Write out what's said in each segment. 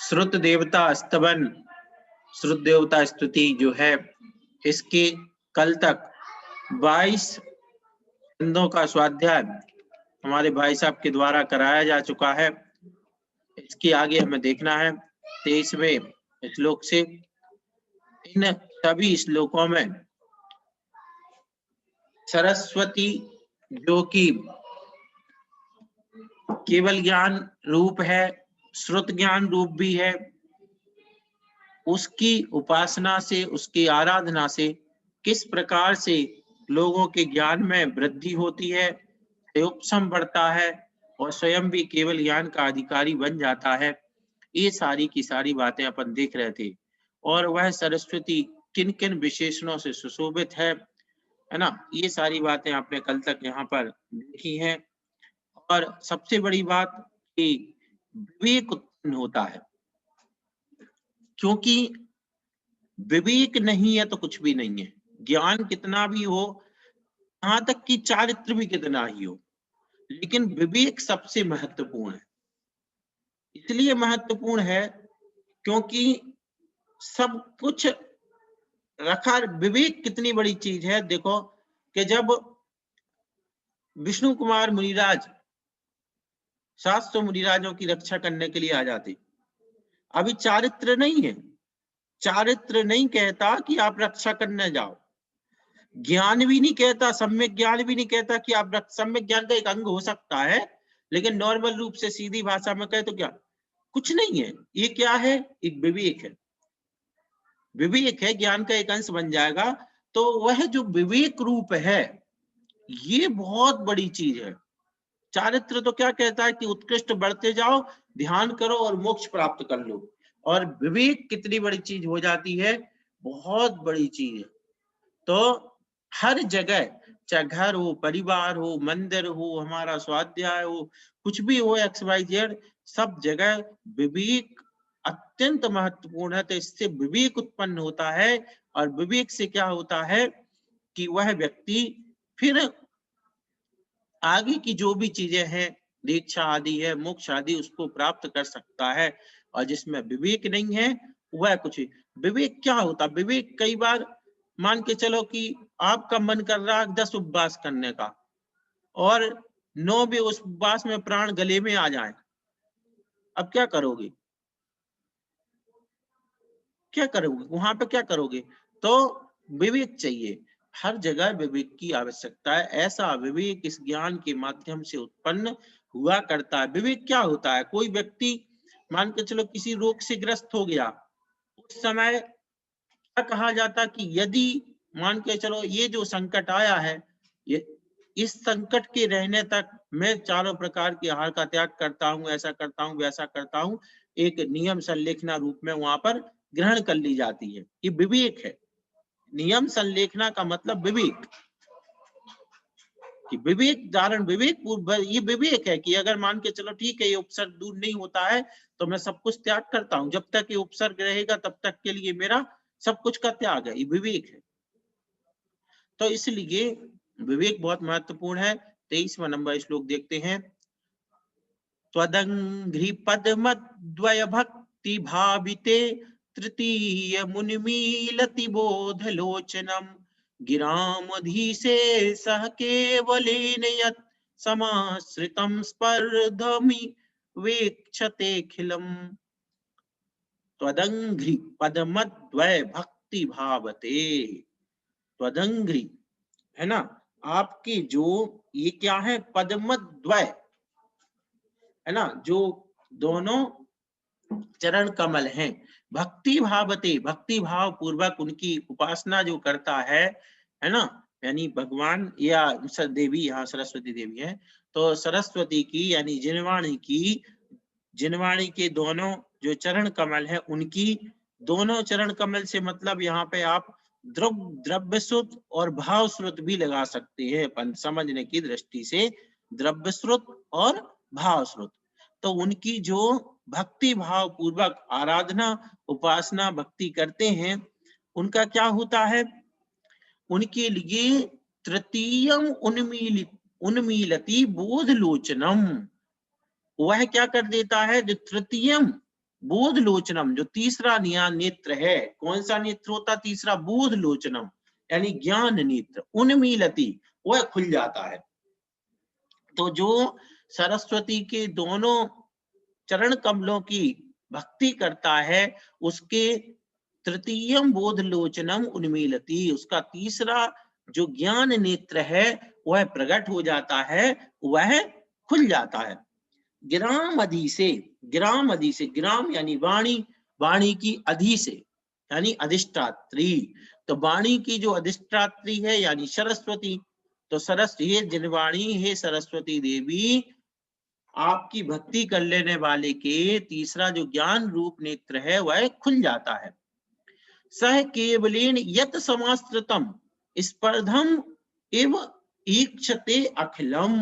श्रुत देवता स्तवन, श्रुत देवता स्तुति जो है, इसके कल तक 22 छंदों का स्वाध्याय हमारे भाई साहब के द्वारा कराया जा चुका है। इसके आगे हमें देखना है 23वें श्लोक से। इन सभी श्लोकों में सरस्वती जो कि केवल ज्ञान रूप है, श्रुत ज्ञान रूप भी है, उसकी उपासना से, उसकी आराधना से किस प्रकार से लोगों के ज्ञान में वृद्धि होती है, उपशम बढ़ता है और स्वयं भी केवल ज्ञान का अधिकारी बन जाता है। ये सारी की सारी बातें अपन देख रहे थे। और वह सरस्वती किन किन विशेषणों से सुशोभित है ना, ये सारी बातें आपने कल तक यहाँ पर देखी हैं। और सबसे बड़ी बात कि विवेक उत्पन्न होता है, क्योंकि विवेक नहीं है तो कुछ भी नहीं है। ज्ञान कितना भी हो, यहाँ तक कि चारित्र भी कितना ही हो, लेकिन विवेक सबसे महत्वपूर्ण है। इसलिए महत्वपूर्ण है क्योंकि सब कुछ रखा। विवेक कितनी बड़ी चीज है, देखो कि जब विष्णु कुमार मुनिराज 700 मुनिराजों की रक्षा करने के लिए आ जाते, अभी चारित्र नहीं है, चारित्र नहीं कहता कि आप रक्षा करने जाओ, ज्ञान भी नहीं कहता, सम्यक ज्ञान भी नहीं कहता कि आप सम्यक ज्ञान का एक अंग हो सकता है, लेकिन नॉर्मल रूप से सीधी भाषा में कहे तो क्या, कुछ नहीं है। ये क्या है, एक विवेक है। विवेक है, ज्ञान का एक अंश बन जाएगा। तो वह जो विवेक रूप है, ये बहुत बड़ी चीज है। चारित्र तो क्या कहता है कि उत्कृष्ट बढ़ते जाओ, ध्यान करो और मोक्ष प्राप्त कर लो। और विवेक कितनी बड़ी चीज हो जाती है, बहुत बड़ी चीज है। तो हर जगह, चाहे घर हो, परिवार हो, मंदिर हो, हमारा स्वाध्याय हो, कुछ भी हो, XYZ, सब जगह विवेक अत्यंत महत्वपूर्ण है। तो इससे विवेक उत्पन्न होता है, और विवेक से क्या होता है कि वह व्यक्ति फिर आगे की जो भी चीजें हैं, दीक्षा आदि है, मोक्ष आदि, उसको प्राप्त कर सकता है। और जिसमें विवेक नहीं है वह कुछ। विवेक क्या होता, विवेक कई बार मान के चलो कि आपका मन कर रहा है 10 उपवास करने का, और 9 भी उस उपवास में प्राण गले में आ जाए, अब क्या करोगे, क्या करोगे वहां पे, क्या करोगे। तो विवेक चाहिए, हर जगह विवेक की आवश्यकता है। ऐसा विवेक इस ज्ञान के माध्यम से उत्पन्न हुआ करता है। विवेक क्या होता है, कोई व्यक्ति मान के चलो किसी रोग से ग्रस्त हो गया, उस समय क्या कहा जाता कि यदि मान के चलो ये जो संकट आया है, ये इस संकट के रहने तक मैं चारों प्रकार के आहार का त्याग करता हूं, ऐसा करता हूं, वैसा करता हूं, एक नियम संलेखना रूप में वहां पर ग्रहण कर ली जाती है। ये विवेक है। नियम संलेखना का मतलब विवेक, कि विवेक धारण, विवेक पूर्व, ये विवेक है कि अगर मान के चलो ठीक है ये उपसर्ग दूर नहीं होता है तो मैं सब कुछ त्याग करता हूं, जब तक ये उपसर्ग रहेगा तब तक के लिए मेरा सब कुछ का त्याग है, ये विवेक है। तो इसलिए विवेक बहुत महत्वपूर्ण है। 23वां नंबर श्लोक देखते हैं। त्वदंघ्रि पद्मद्वय भक्ति भाविते तृतीय मुनिमीलति बोधलोचनम गिरामधीशे सह केवलेन यत् समाश्रितं स्पर्धमि वेक्षतेऽखिलम्। त्वदंघ्रि पद्मद्वय भक्ति भावते, त्वदंघ्रि है ना, आपकी जो ये क्या है, पद्मद्वय है ना, जो दोनों चरण कमल हैं, भक्ति भावते, भक्ति भाव पूर्वक उनकी उपासना जो करता है ना, यानी भगवान या देवी, यहाँ सरस्वती देवी है, तो सरस्वती की यानी जिनवाणी की, जिनवाणी के दोनों जो चरण कमल है, उनकी दोनों चरण कमल से मतलब यहाँ पे आप द्रव्य श्रुत और भाव श्रुत भी लगा सकते हैं समझने की दृष्टि से, द्रव्य श्रुत और भाव श्रुत। तो उनकी जो भक्ति भाव पूर्वक आराधना उपासना भक्ति करते हैं, उनका क्या होता है, उनके लिए तृतीयम उन्मीलति बोधलोचनम, वह क्या कर देता है, जो तृतीयम बोध लोचनम, जो तीसरा नेत्र है, कौन सा नेत्र होता तीसरा? बोध लोचनम यानी ज्ञान नेत्र, उन्मीलति, वह खुल जाता है। तो जो सरस्वती के दोनों चरण कमलों की भक्ति करता है, उसके तृतीयम बोध लोचनम उन्मीलति, उसका तीसरा जो ज्ञान नेत्र है वह प्रकट हो जाता है, वह खुल जाता है। ग्राम अधि से, ग्राम अधि से, ग्राम यानी वाणी, वाणी की अधि से यानी अधिष्ठात्री, तो वाणी की जो अधिष्ठात्री है यानी सरस्वती, तो सरस्वती, हे जिनवाणी, हे सरस्वती देवी, आपकी भक्ति कर लेने वाले के तीसरा जो ज्ञान रूप नेत्र है वह खुल जाता है। सह केवलेन यत समाश्रितम स्पर्धम एव ईक्षते अखिलम,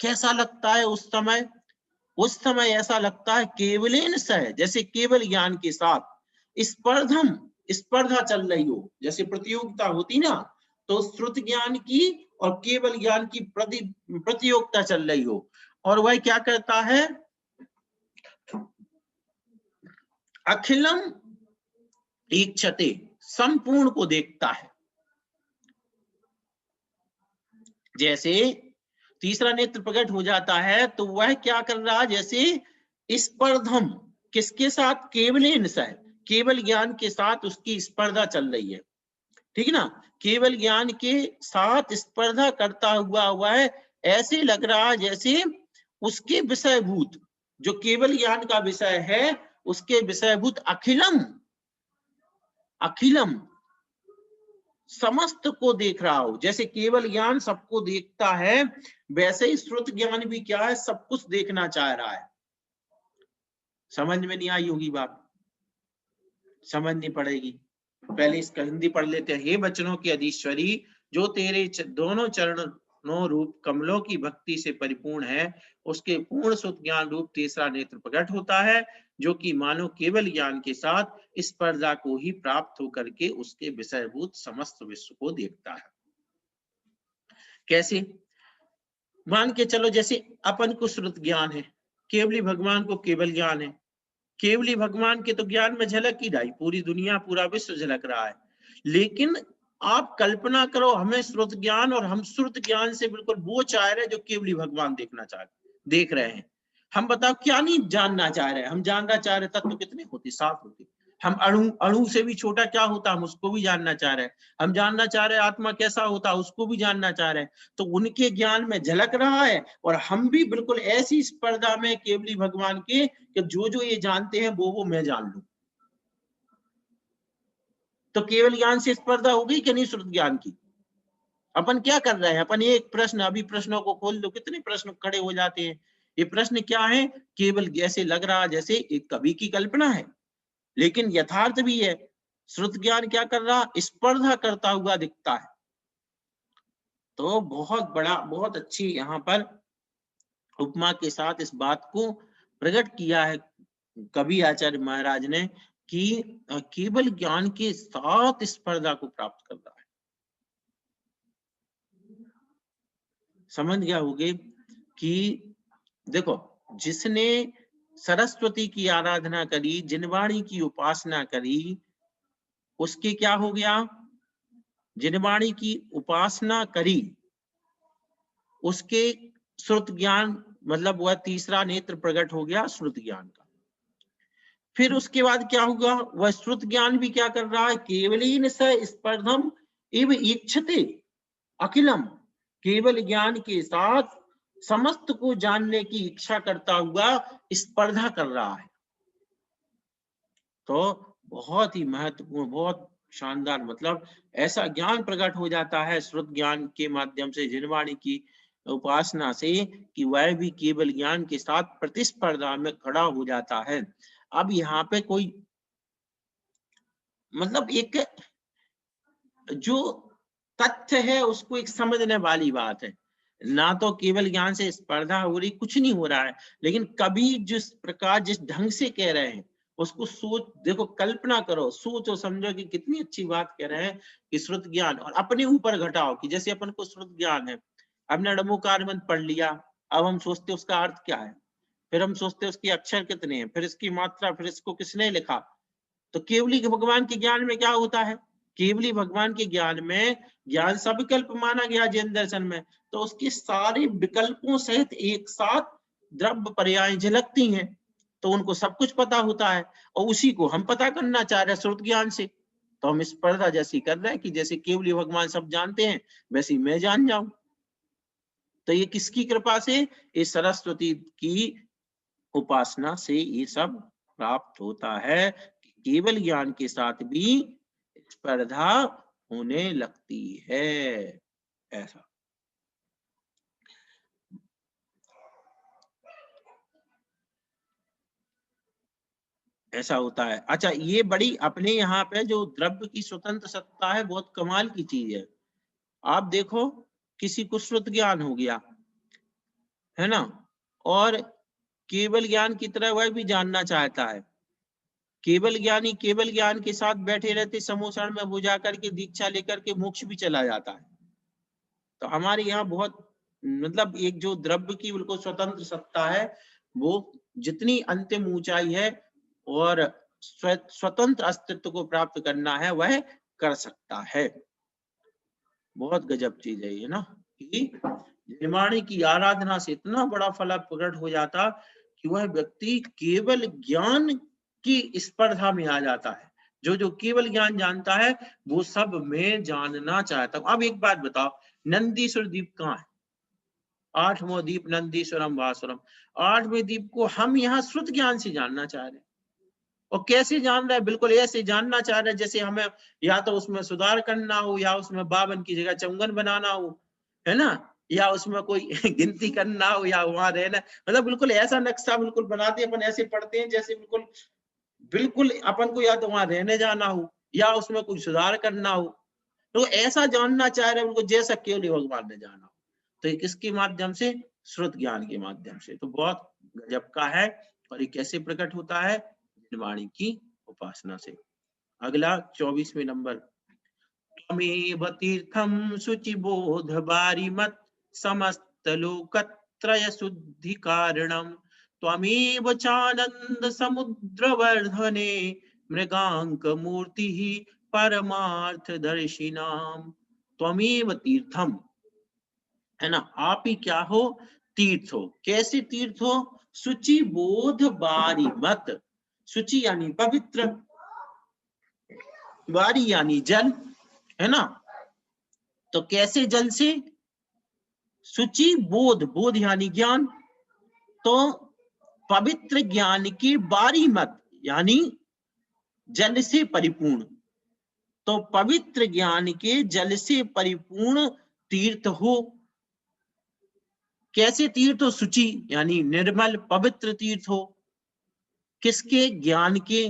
कैसा लगता है उस समय? उस समय ऐसा लगता है केवलेन सह, जैसे केवल ज्ञान के साथ, स्पर्धम, स्पर्धा चल रही हो, जैसे प्रतियोगिता होती ना, तो श्रुत ज्ञान की और केवल ज्ञान की प्रतियोगिता चल रही हो, और वह क्या करता है? अखिलम ईक्षते, संपूर्ण को देखता है। जैसे तीसरा नेत्र प्रकट हो जाता है तो वह क्या कर रहा है? जैसे स्पर्धम, किसके साथ? केवलेन सह, केवल ज्ञान के साथ उसकी स्पर्धा चल रही है, ठीक है ना, केवल ज्ञान के साथ स्पर्धा करता हुआ है, ऐसे लग रहा है जैसे उसके विषयभूत, जो केवल ज्ञान का विषय है, उसके विषयभूत अखिलम, अखिलम समस्त को देख रहा हो। जैसे केवल ज्ञान सबको देखता है, वैसे ही श्रुत ज्ञान भी क्या है? सब कुछ देखना चाह रहा है। समझ में नहीं आई होगी बात? समझनी पड़ेगी। पहले इसका हिंदी पढ़ लेते हैं। हे बचनों की अधीश्वरी, जो तेरे दोनों चरणों रूप कमलों की भक्ति से परिपूर्ण है, उसके पूर्ण सुत ज्ञान रूप तीसरा नेत्र प्रकट होता है, जो कि मानो केवल ज्ञान के साथ इस स्पर्धा को ही प्राप्त होकर के उसके विषयभूत समस्त विश्व को देखता है। कैसे? मान के चलो जैसे अपन को श्रुत ज्ञान है, केवली भगवान को केवल ज्ञान है, केवली भगवान के तो ज्ञान में झलक ही रही, पूरी दुनिया पूरा विश्व झलक रहा है, लेकिन आप कल्पना करो हमें श्रुत ज्ञान, और हम श्रुत ज्ञान से बिल्कुल वो चाह रहे हैं जो केवली भगवान देखना चाह देख रहे हैं। हम बताओ क्या नहीं जानना चाह रहे हैं? हम जानना चाह रहे तत्व कितने होते? 7 होते। हम अणु से भी छोटा क्या होता हम उसको भी जानना चाह रहे हैं। हम जानना चाह रहे हैं आत्मा कैसा होता, उसको भी जानना चाह रहे हैं। तो उनके ज्ञान में झलक रहा है, और हम भी बिल्कुल ऐसी स्पर्धा में केवली भगवान के कि जो ये जानते हैं वो मैं जान लूं। तो केवल ज्ञान से स्पर्धा होगी कि नहीं श्रुत ज्ञान की? अपन क्या कर रहे हैं? अपन एक प्रश्न, अभी प्रश्नों को खोल दो, कितने प्रश्न खड़े हो जाते हैं। ये प्रश्न क्या है? केवल जैसे लग रहा जैसे एक कवि की कल्पना है, लेकिन यथार्थ भी है। श्रुत ज्ञान क्या कर रहा? स्पर्धा करता हुआ दिखता है। तो बहुत बड़ा, बहुत अच्छी यहाँ पर उपमा के साथ इस बात को प्रकट किया है कवि आचार्य महाराज ने, कि केवल ज्ञान के साथ स्पर्धा को प्राप्त कर रहा है। समझ गया होगे कि देखो, जिसने सरस्वती की आराधना करी, जिनवाणी की उपासना करी, उसके क्या हो गया? जिनवाणी की उपासना करी, उसके श्रुत ज्ञान, मतलब वह तीसरा नेत्र प्रकट हो गया श्रुत ज्ञान का। फिर उसके बाद क्या होगा? वह श्रुत ज्ञान भी क्या कर रहा है? केवलीन स स्पर्धम इव इच्छते अखिलम, केवल ज्ञान के साथ समस्त को जानने की इच्छा करता हुआ स्पर्धा कर रहा है। तो बहुत ही महत्वपूर्ण, बहुत शानदार, मतलब ऐसा ज्ञान प्रकट हो जाता है श्रुत ज्ञान के माध्यम से, जिनवाणी की उपासना से, कि वह भी केवल ज्ञान के साथ प्रतिस्पर्धा में खड़ा हो जाता है। अब यहाँ पे कोई, मतलब एक जो तथ्य है उसको एक समझने वाली बात है। ना तो केवल ज्ञान से स्पर्धा हो रही, कुछ नहीं हो रहा है, लेकिन कभी जिस प्रकार, जिस ढंग से कह रहे हैं उसको सोच, देखो कल्पना करो, सोचो समझो कि कितनी अच्छी बात कह रहे हैं कि श्रुत ज्ञान, और अपने ऊपर घटाओ कि जैसे अपन को श्रुत ज्ञान है, हमने नमोकार मंत्र पढ़ लिया, अब हम सोचते उसका अर्थ क्या है, फिर हम सोचते हैं उसके अक्षर कितने हैं, फिर इसकी मात्रा, फिर इसको किसने लिखा। तो केवली भगवान के ज्ञान में क्या होता है, केवली भगवान के ज्ञान में ज्ञान सविकल्प माना गया जैन दर्शन में, तो उसके सारे विकल्पों सहित एक साथ द्रव्य पर्याय झलकती हैं, तो उनको सब कुछ पता होता है, और उसी को हम पता करना चाह रहे हैं श्रुत ज्ञान से। तो हम स्पर्धा जैसी कर रहे हैं कि जैसे केवली भगवान सब जानते हैं वैसे ही मैं जान जाऊं। तो ये किसकी कृपा से, ये सरस्वती की उपासना से ये सब प्राप्त होता है। केवल ज्ञान के साथ भी स्पर्धा होने लगती है, ऐसा। ऐसा होता है। अच्छा, ये बड़ी अपने यहाँ पे जो द्रव्य की स्वतंत्र सत्ता है बहुत कमाल की चीज है। आप देखो, किसी को श्रुत ज्ञान हो गया है ना, और केवल ज्ञान की तरह वह भी जानना चाहता है, केवल ज्ञानी केवल ज्ञान के साथ बैठे रहते समोसण में वो जाकर के दीक्षा लेकर के मोक्ष भी चला जाता है। तो हमारे यहाँ बहुत, मतलब एक जो द्रव्य की बिल्कुल स्वतंत्र सत्ता है, वो जितनी अंतिम ऊंचाई है और स्वतंत्र अस्तित्व को प्राप्त करना है वह कर सकता है। बहुत गजब चीज है ये ना, कि निर्माणी की आराधना से इतना बड़ा फल प्रकट हो जाता कि वह व्यक्ति केवल ज्ञान की स्पर्धा में आ जाता है। जो जो केवल ज्ञान जानता है वो सब में जानना चाहता हूं। अब एक बात बताओ, नंदीश्वर द्वीप कहाँ है? 8वां द्वीप नंदीश्वरम वासुरम। 8वें द्वीप को हम यहाँ श्रुत ज्ञान से जानना चाह रहे हैं। और कैसे जान रहा है? बिल्कुल ऐसे जानना चाह रहे हैं जैसे हमें या तो उसमें सुधार करना हो, या उसमें 52 की जगह 54 बनाना हो, है ना, या उसमें कोई गिनती करना हो, या वहां रहना, मतलब बिल्कुल ऐसा नक्शा बिल्कुल बनाते हैं अपन, ऐसे पढ़ते हैं जैसे बिल्कुल बिल्कुल अपन को या तो वहां रहने जाना हो या उसमें कुछ सुधार करना हो। तो ऐसा जानना चाह रहे हैं उनको जैसा केवल भगवान ने जाना हो। तो ये किसके माध्यम से? श्रुत ज्ञान के माध्यम से। तो बहुत गजब का है। और ये कैसे प्रकट होता है? वाणी की उपासना से। अगला 24वें नंबर, त्वमेव तीर्थम शुचि बोध बारी मत समस्त लोकत्रय शुद्धि कारणम त्वमेव चानंद समुद्र वर्धने मृगांक मूर्ति ही परमार्थ दर्शिनाम। त्वमेव तीर्थम, है ना, आप ही क्या हो? तीर्थ हो। कैसे तीर्थ हो? शुचि बोध बारी मत, शुचि यानी पवित्र, बारी यानी जल, है ना। तो कैसे जल से? शुचि बोध, बोध यानी ज्ञान, तो पवित्र ज्ञान की बारी मत यानी जल से परिपूर्ण, तो पवित्र ज्ञान के जल से परिपूर्ण तीर्थ हो। कैसे तीर्थ हो? शुचि यानी निर्मल पवित्र तीर्थ हो। किसके? ज्ञान के।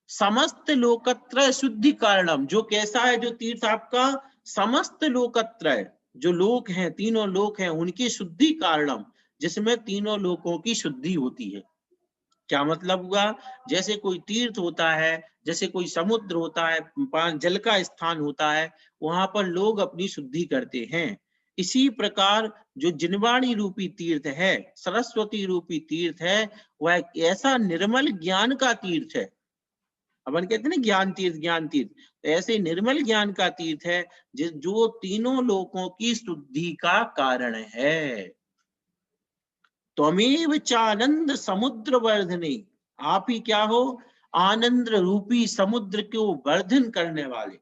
समस्त लोकत्रय शुद्धि कारणम, जो कैसा है? जो तीर्थ आपका समस्त लोकत्रय, जो लोक हैं, तीनों लोक हैं, उनकी शुद्धि कारणम, जिसमें तीनों लोकों की शुद्धि होती है। क्या मतलब हुआ? जैसे कोई तीर्थ होता है, जैसे कोई समुद्र होता है, जल का स्थान होता है, वहां पर लोग अपनी शुद्धि करते हैं। इसी प्रकार जो जिनवाणी रूपी तीर्थ है, सरस्वती रूपी तीर्थ है, वह ऐसा निर्मल ज्ञान का तीर्थ है। अपन कहते हैं ना ज्ञान तीर्थ, ज्ञान तीर्थ, तो ऐसे निर्मल ज्ञान का तीर्थ है जो तीनों लोकों की शुद्धि का कारण है। त्वमेव चानंद समुद्र वर्धने, आप ही क्या हो? आनंद रूपी समुद्र को वर्धन करने वाले।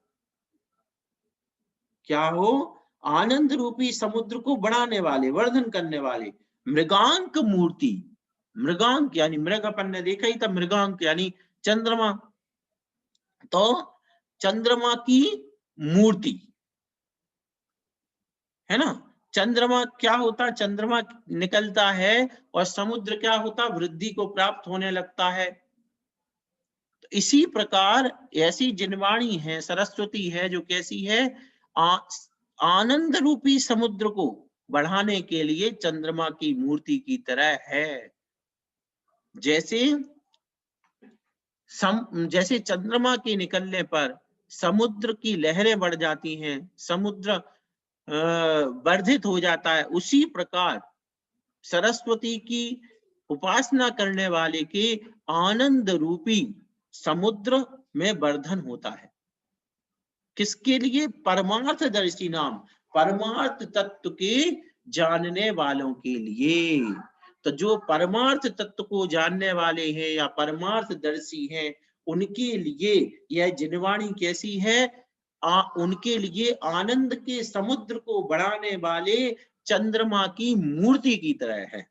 क्या हो? आनंद रूपी समुद्र को बढ़ाने वाले, वर्धन करने वाले। मृगांक मूर्ति, मृगांक यानी मृग, अपन ने देखा ही था, मृगांक यानी चंद्रमा, तो चंद्रमा की मूर्ति, है ना। चंद्रमा क्या होता? चंद्रमा निकलता है और समुद्र क्या होता? वृद्धि को प्राप्त होने लगता है। तो इसी प्रकार ऐसी जिनवाणी है, सरस्वती है, जो कैसी है? आनंद रूपी समुद्र को बढ़ाने के लिए चंद्रमा की मूर्ति की तरह है। जैसे जैसे चंद्रमा के निकलने पर समुद्र की लहरें बढ़ जाती हैं, समुद्र वर्धित हो जाता है, उसी प्रकार सरस्वती की उपासना करने वाले के आनंद रूपी समुद्र में वर्धन होता है। किसके लिए? परमार्थदर्शी नाम, परमार्थ तत्व के जानने वालों के लिए। तो जो परमार्थ तत्व को जानने वाले हैं या परमार्थदर्शी हैं, उनके लिए यह जिनवाणी कैसी है? उनके लिए आनंद के समुद्र को बढ़ाने वाले चंद्रमा की मूर्ति की तरह है।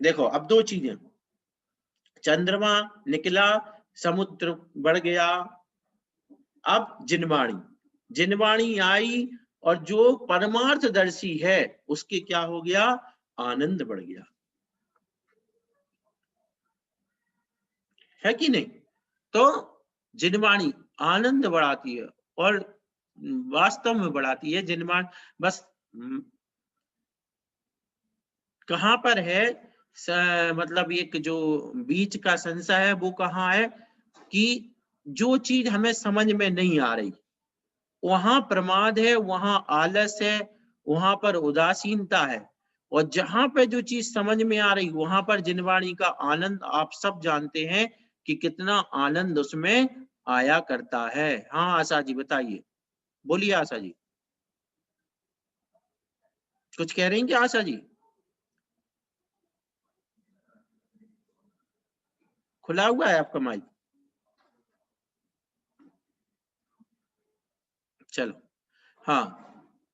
देखो अब दो चीजें, चंद्रमा निकला, समुद्र बढ़ गया। अब जिनवाणी, जिनवाणी आई और जो परमार्थदर्शी है उसके क्या हो गया? आनंद बढ़ गया, है कि नहीं? तो जिनवाणी आनंद बढ़ाती है और वास्तव में बढ़ाती है जिनवाणी। बस कहां पर है मतलब एक जो बीच का संशय है वो कहाँ है कि जो चीज हमें समझ में नहीं आ रही वहां प्रमाद है, वहां आलस है, वहां पर उदासीनता है। और जहां पे जो चीज समझ में आ रही वहां पर जिनवाणी का आनंद, आप सब जानते हैं कि कितना आनंद उसमें आया करता है। हाँ आशा जी बताइए, बोलिए आशा जी, कुछ कह रही हैं क्या आशा जी? खुला हुआ है आपका माइक? चलो हाँ,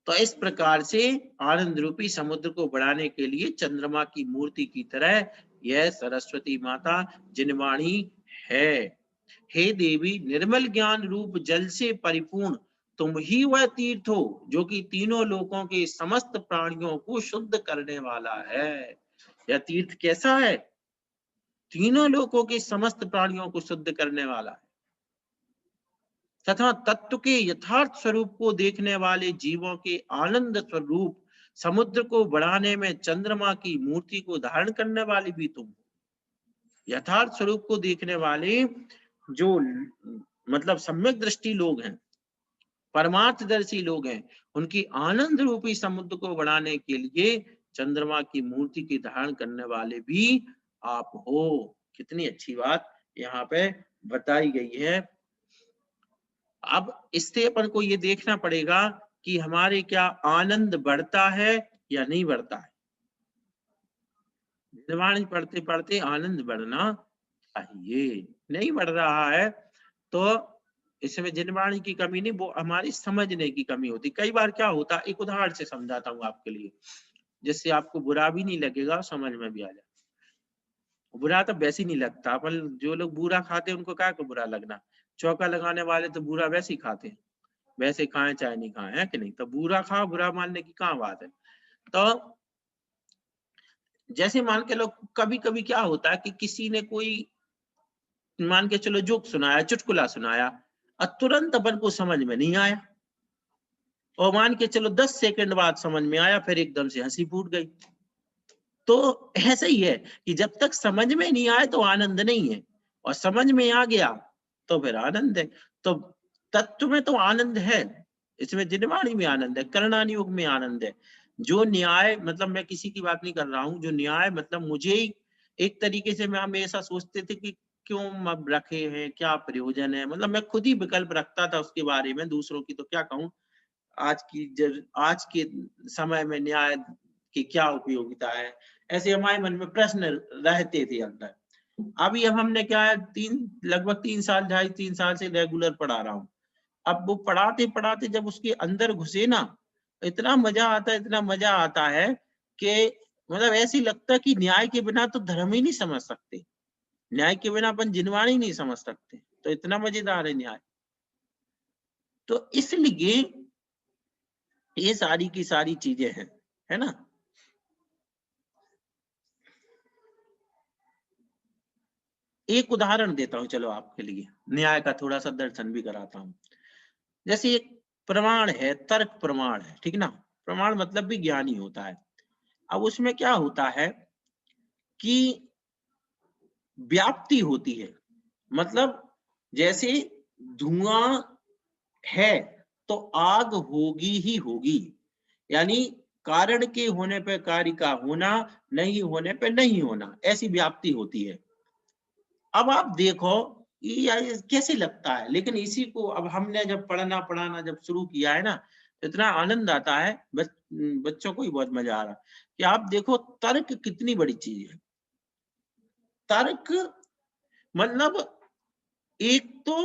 तो इस प्रकार से आनंद रूपी समुद्र को बढ़ाने के लिए चंद्रमा की मूर्ति की तरह यह सरस्वती माता जिनवाणी है। हे देवी, निर्मल ज्ञान रूप जल से परिपूर्ण तुम ही वह तीर्थ हो जो कि तीनों लोकों के समस्त प्राणियों को शुद्ध करने वाला है। यह तीर्थ कैसा है? तीनों लोकों के समस्त प्राणियों को शुद्ध करने वाला है तथा तत्व के यथार्थ स्वरूप को देखने वाले जीवों के आनंद स्वरूप समुद्र को बढ़ाने में चंद्रमा की मूर्ति को धारण करने वाली भी तुम। यथार्थ स्वरूप को देखने वाले जो मतलब सम्यक दृष्टि लोग हैं, परमार्थदर्शी लोग हैं, उनकी आनंद रूपी समुद्र को बढ़ाने के लिए चंद्रमा की मूर्ति की धारण करने वाले भी आप हो। कितनी अच्छी बात यहाँ पे बताई गई है। अब इससे अपन को ये देखना पड़ेगा कि हमारे क्या आनंद बढ़ता है या नहीं बढ़ता है। जिनवाणी पढ़ते पढ़ते आनंद बढ़ना चाहिए, नहीं बढ़ रहा है तो इसमें जिनवाणी की कमी नहीं, वो हमारी समझने की कमी होती। कई बार क्या होता, एक उदाहरण से समझाता हूँ आपके लिए, जिससे आपको बुरा भी नहीं लगेगा, समझ में भी आ जाए। बुरा तो वैसे ही नहीं लगता, अपन जो लोग बुरा खाते हैं उनको क्या को बुरा लगना, चौका लगाने वाले तो बुरा वैसे ही खाते हैं, वैसे खाएं चाहे नहीं खाएं, है कि नहीं? तो बुरा खाओ, बुरा मानने की कहाँ बात है। तो जैसे मान के लो कभी कभी क्या होता है कि किसी ने कोई मान के चलो जोक सुनाया, चुटकुला सुनाया और तुरंत अपन को समझ में नहीं आया, और मान के चलो 10 सेकंड बाद समझ में आया, फिर एकदम से हंसी फूट गई। तो ऐसा ही है कि जब तक समझ में नहीं आए तो आनंद नहीं है, और समझ में आ गया तो फिर आनंद है। तो तत्व में तो आनंद है, इसमें जिनवाणी में आनंद है, करणानि योग में आनंद है। जो न्याय, मतलब मैं किसी की बात नहीं कर रहा हूँ, जो न्याय मतलब मुझे एक तरीके से मैं हमेशा सोचते थे कि क्यों अब रखे हैं, क्या प्रयोजन है, मतलब मैं खुद ही विकल्प रखता था उसके बारे में, दूसरों की तो क्या कहूँ। आज के समय में न्याय की क्या उपयोगिता है, ऐसे हमारे मन में प्रश्न रहते थे अंदर। अभी अब हमने क्या है, लगभग 3 साल, 2.5-3 साल से रेगुलर पढ़ा रहा हूँ। अब वो पढ़ाते पढ़ाते जब उसके अंदर घुसे ना, इतना मजा आता है, इतना मजा आता है कि मतलब ऐसी लगता है कि न्याय के बिना तो धर्म ही नहीं समझ सकते, न्याय के बिना अपन जिनवाणी नहीं समझ सकते, तो इतना मजेदार है न्याय। तो इसलिए ये सारी की सारी चीजें हैं, है ना। एक उदाहरण देता हूं चलो आपके लिए, न्याय का थोड़ा सा दर्शन भी कराता हूं। जैसे एक प्रमाण है, तर्क प्रमाण है, ठीक ना। प्रमाण मतलब भी ज्ञानी होता है। अब उसमें क्या होता है कि व्याप्ति होती है, मतलब जैसे धुआं है तो आग होगी ही होगी, यानी कारण के होने पे कार्य का होना, नहीं होने पे नहीं होना, ऐसी व्याप्ति होती है। अब आप देखो ये यार कैसे लगता है, लेकिन इसी को अब हमने जब पढ़ाना जब शुरू किया है ना, तो इतना आनंद आता है, बच्चों को ही बहुत मजा आ रहा है कि आप देखो तर्क कितनी बड़ी चीज है। तर्क मतलब एक तो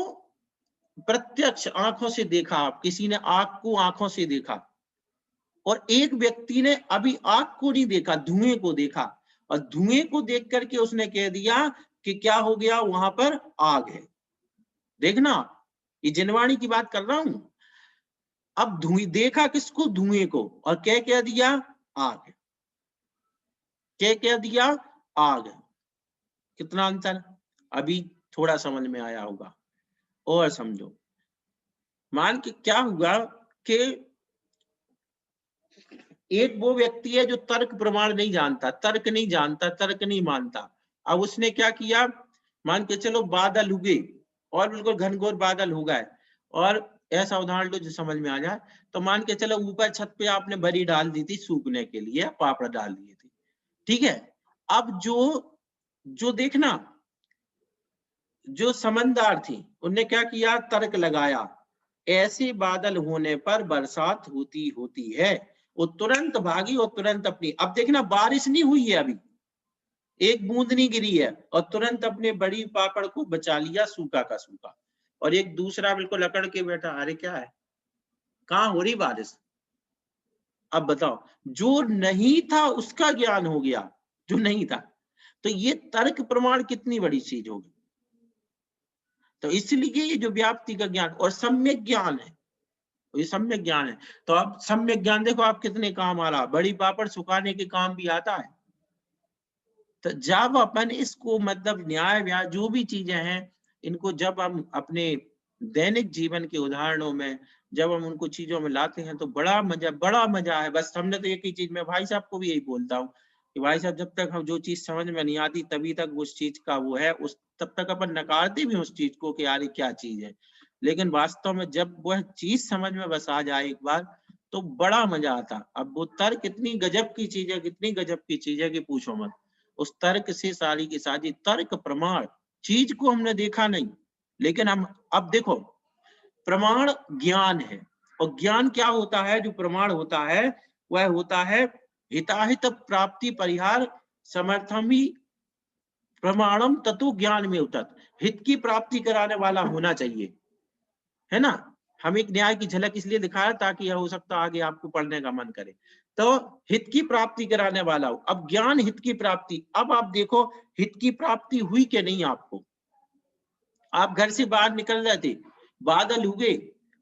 प्रत्यक्ष आंखों से देखा, आप किसी ने आग को आंखों से देखा, और एक व्यक्ति ने अभी आग को नहीं देखा, धुएं को देखा, और धुएं को देख करके उसने कह दिया कि क्या हो गया, वहां पर आग है। देखना, ये जिनवाणी की बात कर रहा हूं। अब धुएं देखा किसको, धुएं को, और क्या कह दिया, आग है। क्या कह दिया, आग है। कितना अंतर अभी थोड़ा समझ में आया होगा, और समझो। मान के क्या हुआ कि एक वो व्यक्ति है जो तर्क प्रमाण नहीं जानता, तर्क नहीं जानता, तर्क नहीं मानता। अब उसने क्या किया, मान के चलो बादल उगे और बिल्कुल घनघोर बादल हो गए, और ऐसा उदाहरण लो जो समझ में आ जाए। तो मान के चलो ऊपर छत पे आपने बरी डाल दी थी सूखने के लिए, पापड़ डाल दिए थे, ठीक है। अब जो जो देखना, जो समझदार थी उनने क्या किया, तर्क लगाया, ऐसे बादल होने पर बरसात होती होती है। वो तुरंत भागी और तुरंत अपनी, अब देखना बारिश नहीं हुई है अभी, एक बूंद नहीं गिरी है, और तुरंत अपने बड़ी पापड़ को बचा लिया, सूखा का सूखा। और एक दूसरा बिल्कुल अकड़ के बैठा, अरे क्या है, कहाँ हो रही बारिश। अब बताओ, जो नहीं था उसका ज्ञान हो गया, जो नहीं था। तो ये तर्क प्रमाण कितनी बड़ी चीज होगी। तो इसलिए ये जो व्याप्ति का ज्ञान और सम्यक ज्ञान है, ये सम्यक ज्ञान है। तो अब सम्यक ज्ञान देखो आप कितने काम आ रहा, बड़ी पापड़ सुखाने के काम भी आता है। तो जब अपन इसको मतलब न्याय व्याय जो भी चीजें हैं, इनको जब हम अपने दैनिक जीवन के उदाहरणों में जब हम उनको चीजों में लाते हैं तो बड़ा मजा है। बस हमने तो एक ही चीज, मैं भाई साहब को भी यही बोलता हूँ कि भाई साहब जब तक हम जो चीज समझ में नहीं आती तभी तक उस चीज का वो है, उस तब तक अपन नकारते भी उस चीज को कि यार ये क्या चीज है। लेकिन वास्तव में जब वह चीज समझ में बस आ जाए एक बार, तो बड़ा मजा आता। अब वो तर्क कितनी गजब की चीज है, कितनी गजब की चीज है कि पूछो मत। उस तर्क से सारी की सारी तर्क प्रमाण चीज को हमने देखा नहीं, लेकिन हम अब देखो प्रमाण ज्ञान है, और ज्ञान क्या होता है, जो प्रमाण होता है वह होता है हिताहित प्राप्ति परिहार समर्थम ही प्रमाणम तत्व ज्ञान में उतत, हित की प्राप्ति कराने वाला होना चाहिए, है ना। हम एक न्याय की झलक इसलिए दिखाया ताकि यह हो सकता आगे आपको पढ़ने का मन करे। तो हित की प्राप्ति कराने वाला हो, अब ज्ञान हित की प्राप्ति। अब आप देखो हित की प्राप्ति हुई कि नहीं आपको। आप घर से बाहर निकल रहे थे, बादल उगे,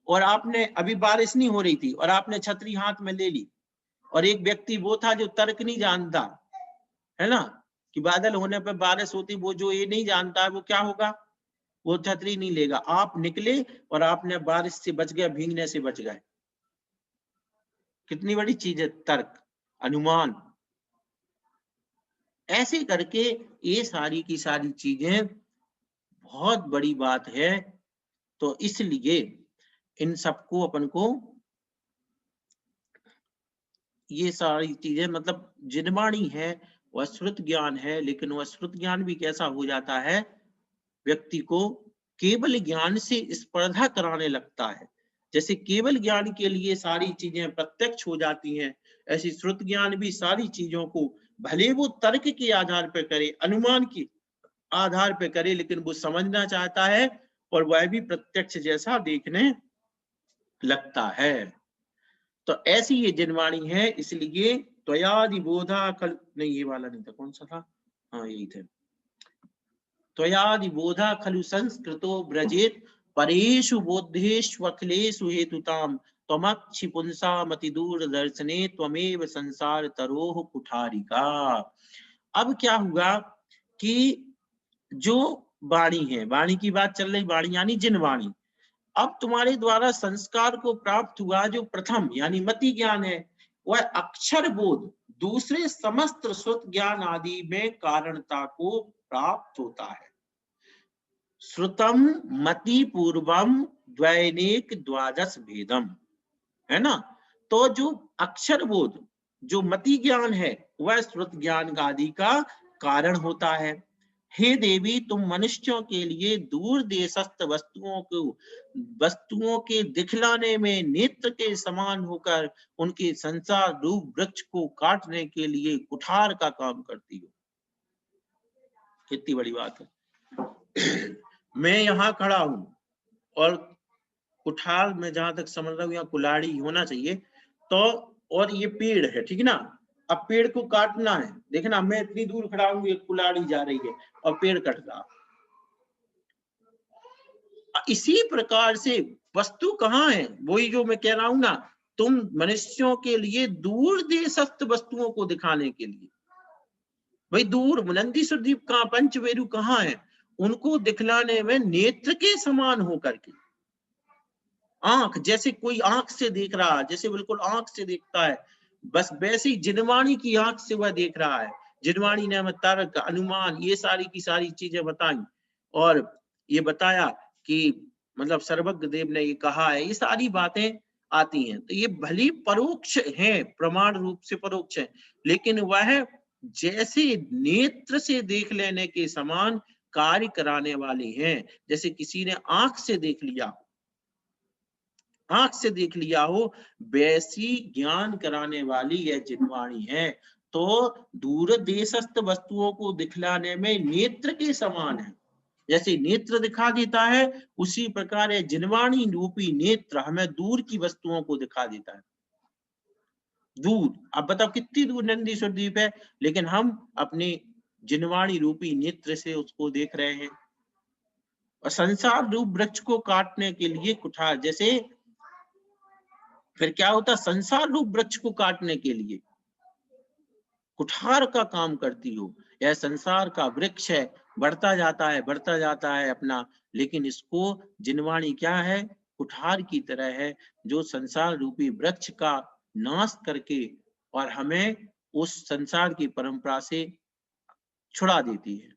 और आपने अभी बारिश नहीं हो रही थी और आपने छतरी हाथ में ले ली, और एक व्यक्ति वो था जो तर्क नहीं जानता, है ना, कि बादल होने पर बारिश होती, वो जो ये नहीं जानता है वो क्या होगा, वो छतरी नहीं लेगा। आप निकले और आपने बारिश से बच गए, भीगने से बच गए। कितनी बड़ी चीज है तर्क, अनुमान। ऐसे करके ये सारी की सारी चीजें बहुत बड़ी बात है। तो इसलिए इन सबको अपन को ये सारी चीजें मतलब जिनवाणी है, वह श्रुत ज्ञान है, लेकिन वह श्रुत ज्ञान भी कैसा हो जाता है, व्यक्ति को केवल ज्ञान से स्पर्धा कराने लगता है। जैसे केवल ज्ञान के लिए सारी चीजें प्रत्यक्ष हो जाती हैं, ऐसी श्रुत ज्ञान भी सारी चीजों को भले वो तर्क के आधार पर करे, अनुमान के आधार पर करे, लेकिन वो समझना चाहता है और वह भी प्रत्यक्ष जैसा देखने लगता है। तो ऐसी ये जिनवाणी है, इसलिए त्वयादि बोधा कल नहीं, ये वाला नहीं था, कौन सा था, हाँ यही थे। त्वयादि बोधा खलु संस्कृतो ब्रजेत परेषु बोधेषु अखिलेषु हेतुताम त्वमक्षि पुंसा मति दूर दर्शने त्वमेव संसार तरोह कुठारिका। अब क्या हुआ कि जो वाणी है, वाणी की बात चल रही, वाणी यानी जिनवाणी। अब तुम्हारे द्वारा संस्कार को प्राप्त हुआ जो प्रथम यानी मति ज्ञान है, वह अक्षर बोध दूसरे समस्त श्रुत ज्ञान आदि में कारणता को प्राप्त होता है। श्रुतम मति पूर्वम द्वैनेक द्वादश भेदम, है ना। तो जो अक्षर बोध जो मति ज्ञान है वह श्रुत ज्ञान आदि का कारण होता है। हे देवी, तुम मनुष्यों के लिए दूर देशस्थ वस्तुओं के दिखलाने में नेत्र के समान होकर उनके संसार रूप वृक्ष को काटने के लिए कुठार का काम करती हो। कितनी बड़ी बात है। मैं यहाँ खड़ा हूं और कुठार में जहां तक समझ रहा हूँ यहाँ कुल्हाड़ी होना चाहिए, तो और ये पेड़ है, ठीक है ना। अब पेड़ को काटना है, देखना मैं इतनी दूर खड़ा हूँ, ये कुल्हाड़ी जा रही है और पेड़ कट रहा। इसी प्रकार से वस्तु कहाँ है, वही जो मैं कह रहा हूं ना, तुम मनुष्यों के लिए दूर देशस्थ वस्तुओं को दिखाने के लिए, भाई दूर नंदीश्वर द्वीप कहाँ, पंचमेरु कहाँ है, उनको दिखलाने में नेत्र के समान होकर के, आंख जैसे कोई आंख से देख रहा है, जैसे बिल्कुल आंख से देखता है, बस वैसे ही जिनवाणी की आंख से वह देख रहा है। जिनवाणी ने हमें तर्क, अनुमान, ये सारी की सारी चीजें बताई और ये बताया कि मतलब सर्वज्ञ देव ने ये कहा है, ये सारी बातें आती हैं। तो ये भली परोक्ष है, प्रमाण रूप से परोक्ष है, लेकिन वह जैसे नेत्र से देख लेने के समान कार्य कराने वाले हैं। जैसे किसी ने आंख से देख लिया, आंख से देख लिया हो, वैसी ज्ञान कराने वाली यह जिनवाणी है। तो दूर देशस्थ वस्तुओं को दिखलाने में नेत्र के समान है, जैसे नेत्र दिखा देता है उसी प्रकार है जिनवाणी रूपी नेत्र हमें दूर की वस्तुओं को दिखा देता है। दूर, अब बताओ कितनी दूर नंदीश्वर द्वीप है, लेकिन हम अपने जिनवाणी रूपी नेत्र से उसको देख रहे हैं। और संसार रूप वृक्ष को काटने के लिए कुठार, जैसे फिर क्या होता, संसार रूप वृक्ष को काटने के लिए कुठार का काम करती हो। यह संसार का वृक्ष है, बढ़ता जाता है अपना, लेकिन इसको जिनवाणी क्या है, कुठार की तरह है, जो संसार रूपी वृक्ष का नाश करके और हमें उस संसार की परंपरा से छुड़ा देती है।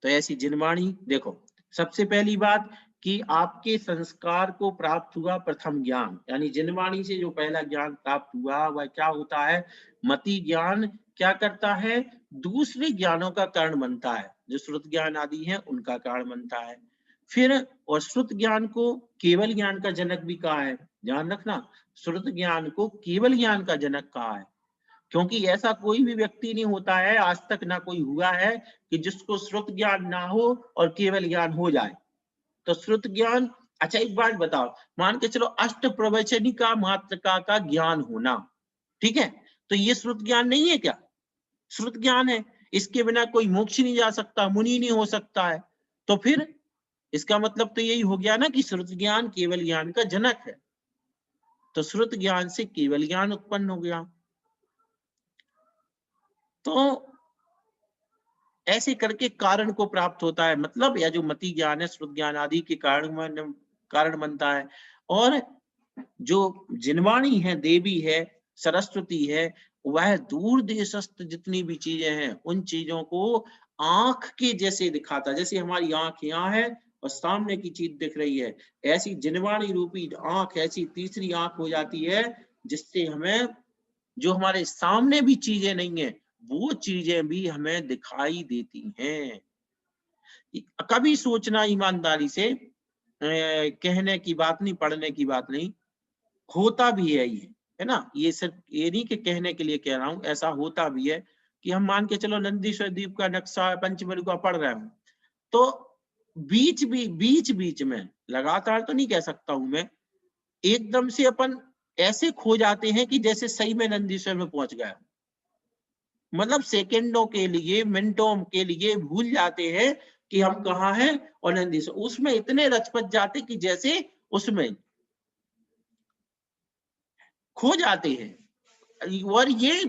तो ऐसी जिनवाणी देखो, सबसे पहली बात कि आपके संस्कार को प्राप्त हुआ प्रथम ज्ञान, यानी जिनवाणी से जो पहला ज्ञान प्राप्त हुआ वह क्या होता है, मति ज्ञान क्या करता है, दूसरे ज्ञानों का कारण बनता है, जो श्रुत ज्ञान आदि है उनका कारण बनता है। फिर और श्रुत ज्ञान को केवल ज्ञान का जनक भी कहा है, ध्यान रखना, श्रुत ज्ञान को केवल ज्ञान का जनक कहा है, क्योंकि ऐसा कोई भी व्यक्ति नहीं होता है, आज तक ना कोई हुआ है कि जिसको श्रुत ज्ञान ना हो और केवल ज्ञान हो जाए। तो श्रुत ज्ञान, अच्छा एक बात बताओ, मान के चलो अष्ट प्रवचनिका मात्रका का ज्ञान होना, ठीक है, तो ये श्रुत ज्ञान नहीं है क्या, श्रुत ज्ञान है, इसके बिना कोई मोक्ष नहीं जा सकता, मुनि नहीं हो सकता है। तो फिर इसका मतलब तो यही हो गया ना कि श्रुत ज्ञान केवल ज्ञान का जनक है। तो श्रुत ज्ञान से केवल ज्ञान उत्पन्न हो गया। तो ऐसे करके कारण को प्राप्त होता है, मतलब या जो मति ज्ञान है श्रुत ज्ञान आदि के कारण बनता है। और जो जिनवाणी है, देवी है, सरस्वती है, वह दूर देशस्थ जितनी भी चीजें हैं उन चीजों को आंख के जैसे दिखाता है। जैसे हमारी आंख यहाँ है और सामने की चीज दिख रही है, ऐसी जिनवाणी रूपी आंख ऐसी तीसरी आंख हो जाती है, जिससे हमें जो हमारे सामने भी चीजें नहीं है वो चीजें भी हमें दिखाई देती हैं। कभी सोचना ईमानदारी से, कहने की बात नहीं, पढ़ने की बात नहीं, होता भी है ये, है ना, ये सिर्फ ये नहीं कि कहने के लिए कह रहा हूं, ऐसा होता भी है कि हम मान के चलो नंदीश्वर द्वीप का नक्शा पंचमढ़ी का पढ़ रहे हूं, तो बीच बीच में, लगातार तो नहीं कह सकता हूं मैं, एकदम से अपन ऐसे खो जाते हैं कि जैसे सही में नंदीश्वर में पहुंच गए, मतलब सेकंडों के लिए, मिनटों के लिए भूल जाते हैं कि हम कहाँ हैं और नंदीश्वर, उसमें इतने रचपच जाते कि जैसे उसमें खो जाते हैं। और ये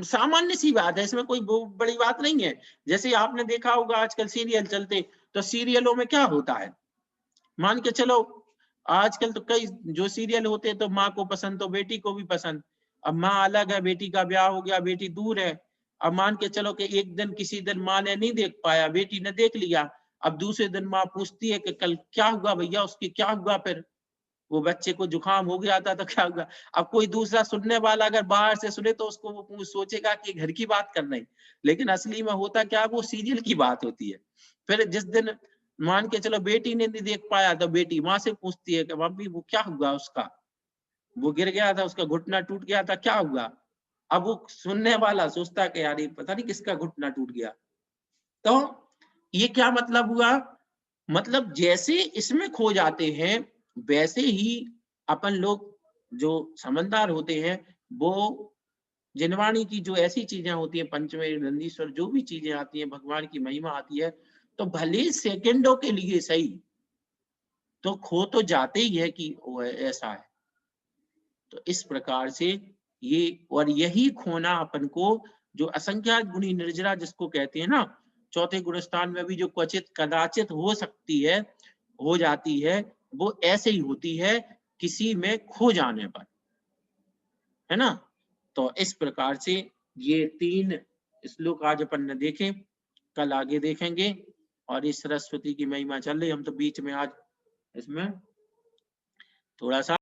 सामान्य सी बात है, इसमें कोई बड़ी बात नहीं है। जैसे आपने देखा होगा आजकल सीरियल चलते, तो सीरियलों में क्या होता है, मान के चलो आजकल तो कई जो सीरियल होते हैं तो माँ को पसंद तो बेटी को भी पसंद, अब माँ अलग है, बेटी का ब्याह हो गया, बेटी दूर है, अब मान के चलो कि एक दिन किसी दिन माँ ने नहीं देख पाया, बेटी ने देख लिया, अब दूसरे दिन माँ पूछती है कि कल क्या हुआ भैया, उसकी क्या हुआ फिर, वो बच्चे को जुकाम हो गया था तो क्या हुआ। अब कोई दूसरा सुनने वाला अगर बाहर से सुने तो उसको वो सोचेगा कि घर की बात कर रहे हैं, लेकिन असली में होता क्या, वो सीरियल की बात होती है। फिर जिस दिन मान के चलो बेटी ने नहीं देख पाया तो बेटी माँ से पूछती है कि मम्मी वो क्या हुआ उसका, वो गिर गया था, उसका घुटना टूट गया था, क्या हुआ। अब वो सुनने वाला सोचता कि यार ये पता नहीं किसका घुटना टूट गया। तो ये क्या मतलब हुआ, मतलब जैसे इसमें खो जाते हैं वैसे ही अपन लोग जो समझदार होते हैं वो जिनवाणी की जो ऐसी चीजें होती हैं, पंचमेर नंदीश्वर जो भी चीजें आती हैं, भगवान की महिमा आती है, तो भले सेकंडों के लिए सही तो खो तो जाते ही है कि वो ऐसा है। तो इस प्रकार से ये, और यही खोना अपन को जो असंख्यात गुणी निर्जरा जिसको कहते हैं ना, चौथे गुणस्थान में भी जो क्वचित कदाचित हो सकती है, हो जाती है, वो ऐसे ही होती है किसी में खो जाने पर, है ना। तो इस प्रकार से ये 3 श्लोक आज अपन ने देखे, कल आगे देखेंगे। और इस सरस्वती की महिमा चल रही, हम तो बीच में आज इसमें थोड़ा सा